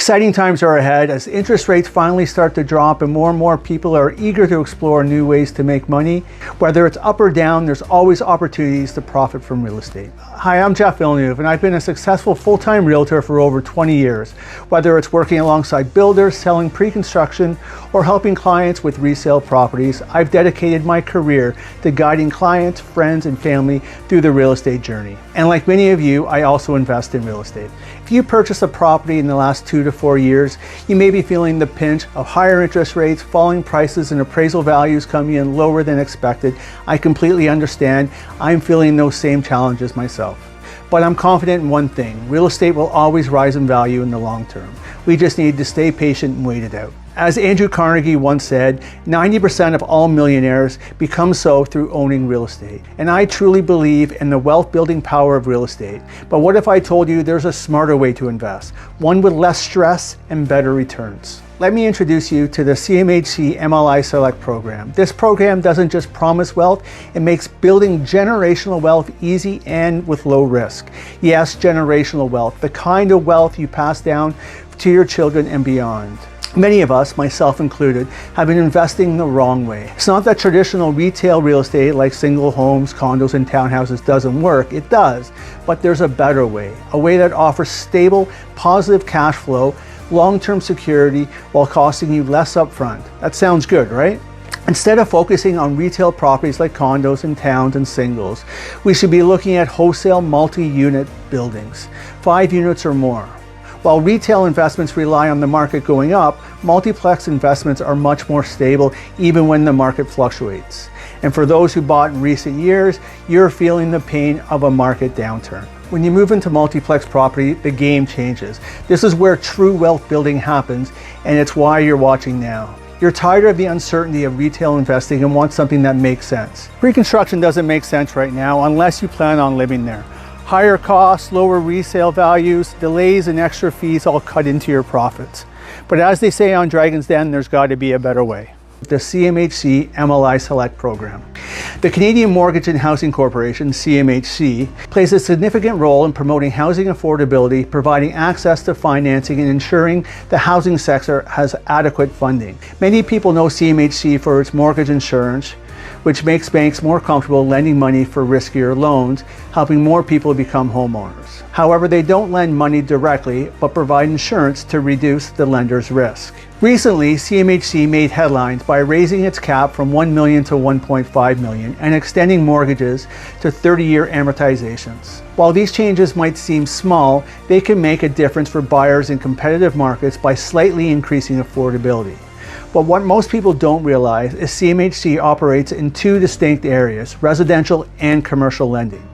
Exciting times are ahead as interest rates finally start to drop and more people are eager to explore new ways to make money. Whether it's up or down, there's always opportunities to profit from real estate. Hi, I'm Jeff Villeneuve, and I've been a successful full-time realtor for over 20 years. Whether it's working alongside builders, selling pre-construction, or helping clients with resale properties, I've dedicated my career to guiding clients, friends, and family through the real estate journey. And like many of you, I also invest in real estate. If you purchase a property in the last 2 to 4 years, you may be feeling the pinch of higher interest rates, falling prices, and appraisal values coming in lower than expected. I completely understand. I'm feeling those same challenges myself. But I'm confident in one thing: real estate will always rise in value in the long term. We just need to stay patient and wait it out. As Andrew Carnegie once said, 90% of all millionaires become so through owning real estate. And I truly believe in the wealth building power of real estate. But what if I told you there's a smarter way to invest? One with less stress and better returns. Let me introduce you to the CMHC MLI Select program. This program doesn't just promise wealth, it makes building generational wealth easy and with low risk. Yes, generational wealth, the kind of wealth you pass down to your children and beyond. Many of us, myself included, have been investing the wrong way. It's not that traditional retail real estate like single homes, condos, and townhouses doesn't work. It does, but there's a better way. A way that offers stable, positive cash flow, long-term security, while costing you less upfront. That sounds good, right? Instead of focusing on retail properties like condos and towns and singles, we should be looking at wholesale multi-unit buildings, 5 units or more. While retail investments rely on the market going up, multiplex investments are much more stable even when the market fluctuates. And for those who bought in recent years, you're feeling the pain of a market downturn. When you move into multiplex property, the game changes. This is where true wealth building happens, and it's why you're watching now. You're tired of the uncertainty of retail investing and want something that makes sense. Pre-construction doesn't make sense right now unless you plan on living there. Higher costs, lower resale values, delays, and extra fees all cut into your profits. But as they say on Dragon's Den, there's got to be a better way. The CMHC MLI Select program. The Canadian Mortgage and Housing Corporation, CMHC, plays a significant role in promoting housing affordability, providing access to financing, and ensuring the housing sector has adequate funding. Many people know CMHC for its mortgage insurance, which makes banks more comfortable lending money for riskier loans, helping more people become homeowners. However, they don't lend money directly, but provide insurance to reduce the lender's risk. Recently, CMHC made headlines by raising its cap from $1 million to $1.5 million and extending mortgages to 30-year amortizations. While these changes might seem small, they can make a difference for buyers in competitive markets by slightly increasing affordability. But what most people don't realize is CMHC operates in 2 distinct areas: residential and commercial lending.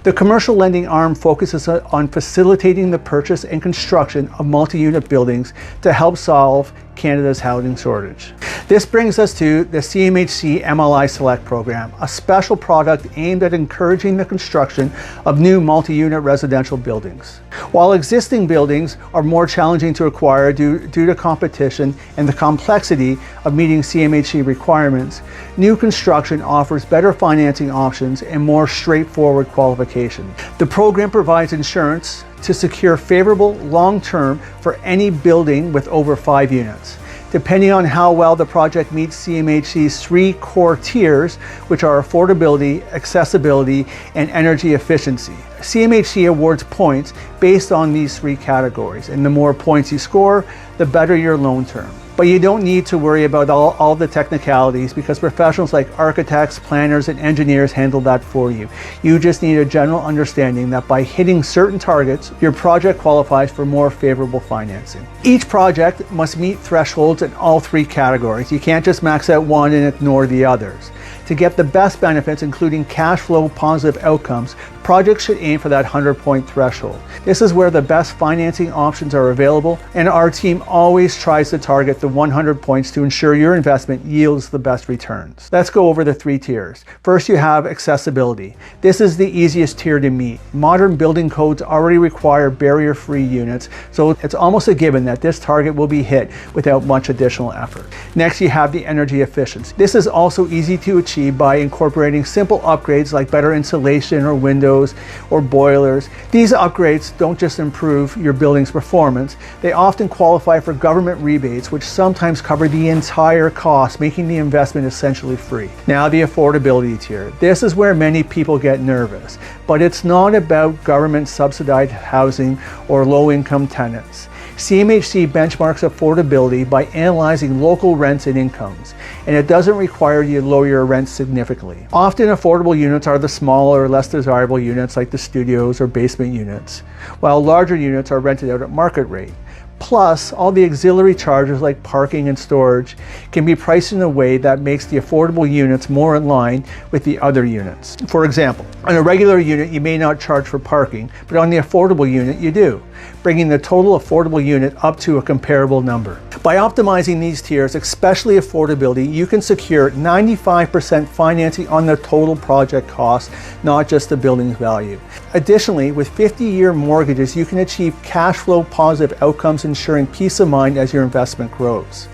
The commercial lending arm focuses on facilitating the purchase and construction of multi-unit buildings to help solve Canada's housing shortage. This brings us to the CMHC MLI Select program, a special product aimed at encouraging the construction of new multi-unit residential buildings. While existing buildings are more challenging to acquire due to competition and the complexity of meeting CMHC requirements, new construction offers better financing options and more straightforward qualification. The program provides insurance to secure favorable long-term for any building with over 5 units. Depending on how well the project meets CMHC's 3 core tiers, which are affordability, accessibility, and energy efficiency. CMHC awards points based on these 3 categories, and the more points you score, the better your loan term. But you don't need to worry about all the technicalities because professionals like architects, planners, and engineers handle that for you. You just need a general understanding that by hitting certain targets, your project qualifies for more favorable financing. Each project must meet thresholds in all 3 categories. You can't just max out one and ignore the others. To get the best benefits, including cash flow positive outcomes, projects should aim for that 100-point threshold. This is where the best financing options are available, and our team always tries to target the 100 points to ensure your investment yields the best returns. Let's go over the 3 tiers. First, you have accessibility. This is the easiest tier to meet. Modern building codes already require barrier-free units, so it's almost a given that this target will be hit without much additional effort. Next, you have the energy efficiency. This is also easy to achieve CMHC by incorporating simple upgrades like better insulation or windows or boilers. These upgrades don't just improve your building's performance, they often qualify for government rebates, which sometimes cover the entire cost, making the investment essentially free. Now, the affordability tier. This is where many people get nervous, but it's not about government subsidized housing or low-income tenants. CMHC benchmarks affordability by analyzing local rents and incomes, and it doesn't require you to lower your rent significantly. Often affordable units are the smaller, less desirable units like the studios or basement units, while larger units are rented out at market rate. Plus, all the auxiliary charges like parking and storage can be priced in a way that makes the affordable units more in line with the other units. For example, on a regular unit you may not charge for parking, but on the affordable unit you do, bringing the total affordable unit up to a comparable number. By optimizing these tiers, especially affordability, you can secure 95% financing on the total project cost, not just the building's value. Additionally, with 50-year mortgages, you can achieve cash flow positive outcomes, ensuring peace of mind as your investment grows.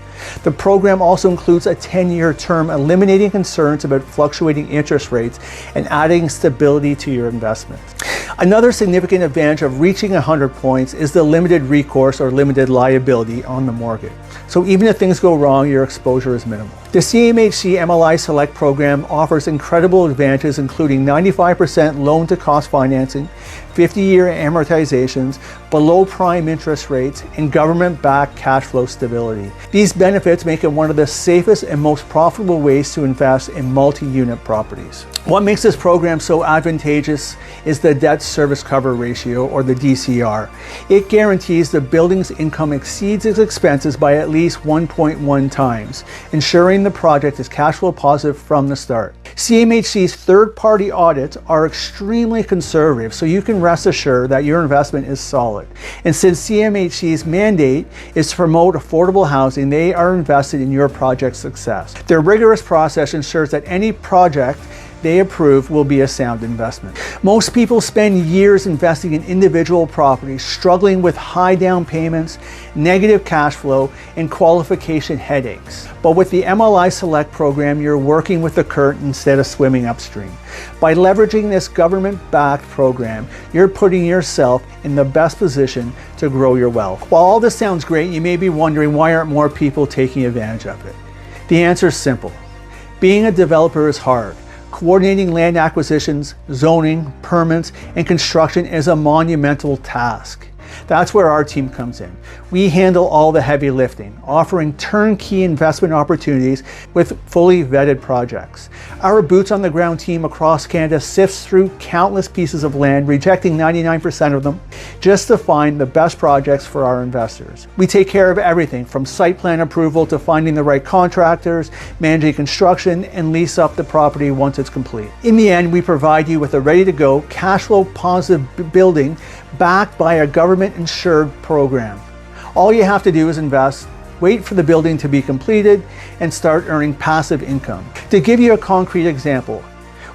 The program also includes a 10-year term, eliminating concerns about fluctuating interest rates and adding stability to your investment. Another significant advantage of reaching 100 points is the limited recourse or limited liability on the mortgage. So even if things go wrong, your exposure is minimal. The CMHC MLI Select program offers incredible advantages, including 95% loan-to-cost financing, 50-year amortizations, below prime interest rates, and government-backed cash flow stability. These benefits make it one of the safest and most profitable ways to invest in multi-unit properties. What makes this program so advantageous is the debt service cover ratio, or the DCR. It guarantees the building's income exceeds its expenses by at least 1.1 times, ensuring the project is cash flow positive from the start. CMHC's third-party audits are extremely conservative, so you can rest assured that your investment is solid. And since CMHC's mandate is to promote affordable housing, they are invested in your project's success. Their rigorous process ensures that any project they approve will be a sound investment. Most people spend years investing in individual properties, struggling with high down payments, negative cash flow, and qualification headaches. But with the MLI Select program, you're working with the current instead of swimming upstream. By leveraging this government-backed program, you're putting yourself in the best position to grow your wealth. While all this sounds great, you may be wondering, why aren't more people taking advantage of it? The answer is simple. Being a developer is hard. Coordinating land acquisitions, zoning, permits, and construction is a monumental task. That's where our team comes in. We handle all the heavy lifting, offering turnkey investment opportunities with fully vetted projects. Our boots on the ground team across Canada sifts through countless pieces of land, rejecting 99% of them, just to find the best projects for our investors. We take care of everything from site plan approval to finding the right contractors, managing construction, and lease up the property once it's complete. In the end, we provide you with a ready-to-go, cash flow positive building backed by a government-insured program. All you have to do is invest, wait for the building to be completed, and start earning passive income. To give you a concrete example,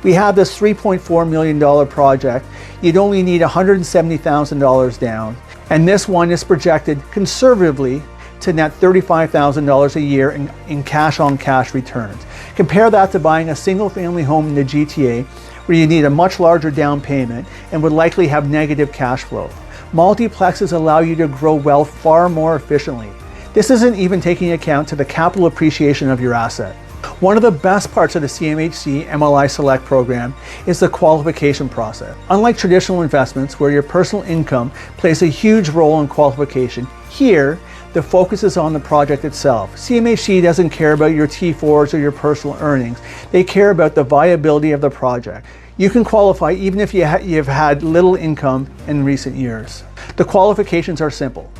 we have this $3.4 million project. You'd only need $170,000 down, and this one is projected conservatively to net $35,000 a year in cash-on-cash returns. Compare that to buying a single-family home in the GTA, where you need a much larger down payment and would likely have negative cash flow. Multiplexes allow you to grow wealth far more efficiently. This isn't even taking account to the capital appreciation of your asset. One of the best parts of the CMHC MLI Select program is the qualification process. Unlike traditional investments where your personal income plays a huge role in qualification, here the focus is on the project itself. CMHC doesn't care about your T4s or your personal earnings. They care about the viability of the project. You can qualify even if you've had little income in recent years. The qualifications are simple: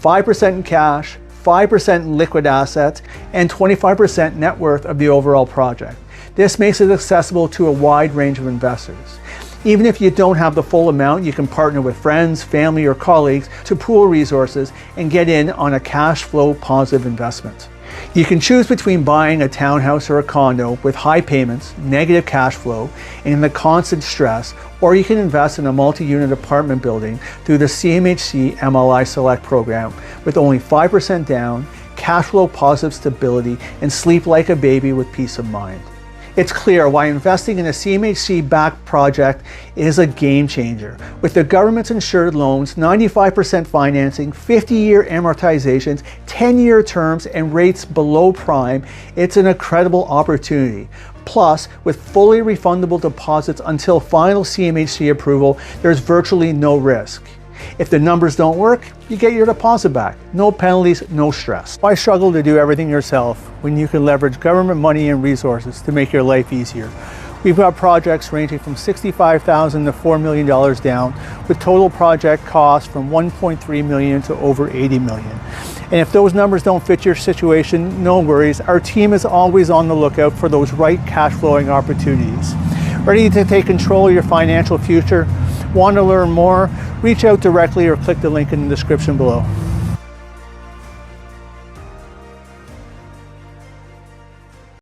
5% in cash, 5% in liquid assets, and 25% net worth of the overall project. This makes it accessible to a wide range of investors. Even if you don't have the full amount, you can partner with friends, family, or colleagues to pool resources and get in on a cash flow positive investment. You can choose between buying a townhouse or a condo with high payments, negative cash flow, and the constant stress, or you can invest in a multi-unit apartment building through the CMHC MLI Select program with only 5% down, cash flow positive stability, and sleep like a baby with peace of mind. It's clear why investing in a CMHC-backed project is a game changer. With the government's insured loans, 95% financing, 50-year amortizations, 10-year terms, and rates below prime, it's an incredible opportunity. Plus, with fully refundable deposits until final CMHC approval, there's virtually no risk. If the numbers don't work, you get your deposit back. No penalties, no stress. Why struggle to do everything yourself when you can leverage government money and resources to make your life easier? We've got projects ranging from $65,000 to $4 million down, with total project costs from $1.3 million to over $80 million. And if those numbers don't fit your situation, no worries. Our team is always on the lookout for those right cash flowing opportunities. Ready to take control of your financial future? Want to learn more? Reach out directly or click the link in the description below.